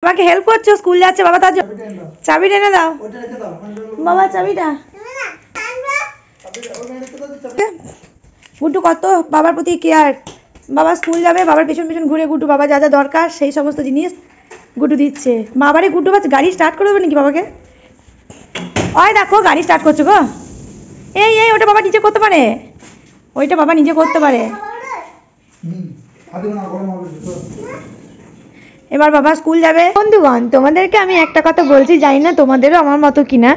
বাবাকে হেল্প করছো, স্কুল যাচ্ছে বাবা, তার চাবিটা এনে দাও বাবা, চাবিটা। গুড্ডু কত বাবার প্রতি কেয়ার, বাবা স্কুল যাবে, বাবার পেছন পেছন ঘুরে গুড্ডু বাবা যা যা দরকার সেই সমস্ত জিনিস গুড্ডু দিচ্ছে। বাবারে গুড্ডু বাচ্চা গাড়ি স্টার্ট করে দেবে নাকি বাবাকে? ওই দেখো গাড়ি স্টার্ট করছো গো। এই এই ওটা বাবা নিজে করতে পারে, ওইটা বাবা নিজে করতে পারে। এবার বাবা স্কুল যাবে। বন্ধুগণ, তোমাদেরকে আমি একটা কথা বলছি, জানি না তোমাদেরও আমার মতো কিনা,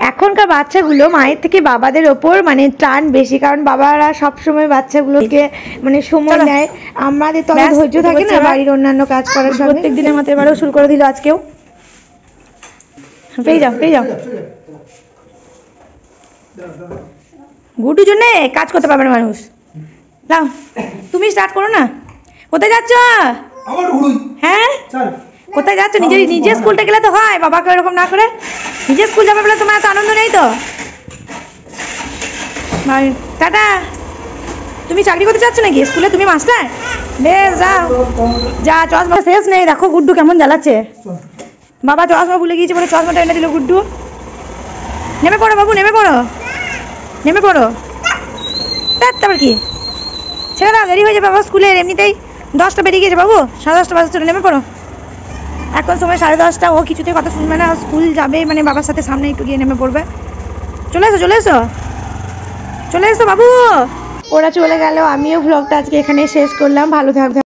এখনকার বাচ্চাগুলো মায়ের থেকে বাবাদের ওপর মানে টান বেশি, কারণ বাবারা সবসময় বাচ্চাগুলোকে মানে সময় দেয়, আমাদের তো ধৈর্য থাকে না বাড়ির অন্যান্য কাজ করার। প্রত্যেক দিনের মতো এবারেও শুরু করে দিল, আজকেও পেয়ে যাও পেয়ে যাও। গুড্ডুর জন্য কাজ করতে পারবে না মানুষ। দাও তুমি স্টার্ট করো না। কোথায় যাচ্ছ? হ্যাঁ কোথায় যাচ্ছ? নিজের স্কুলটা গেলে তো হয়, বাবাকে ওরকম না করে। নিজের স্কুল যাবে বলে তোমার এত আনন্দ নেই তো? টাটা। তুমি চাকরি করতে চাচ্ছ নাকি স্কুলে? তুমি মাস্টার? বেশ যাও, যা। চশমা শেষ নেই, দেখো গুড্ডু কেমন জ্বালাচ্ছে। বাবা চশমা ভুলে গিয়েছে বলে চশমাটা এনে দিল গুড্ডু। নেমে পড়ো বাবু, নেমে পড়ো, নেমে পড়ো। তারপর কি ছেড়ে দাও, দেরি হয়ে যাবে বাবা স্কুলের। এমনিতেই 10টা বেরিয়ে গেছে বাবু, 10:30 বাজে, নেমে পড়ো। এখন সময় 10:30। ও কিছুতেই কথা শুনবে না, স্কুল যাবে মানে বাবার সাথে সামনে একটু গিয়ে নেমে পড়বে। চলে এসো চলে এসো চলে এসো বাবু। ওরা চলে গেল, আমিও ভ্লগটা আজকে এখানে শেষ করলাম। ভালো থাকবে।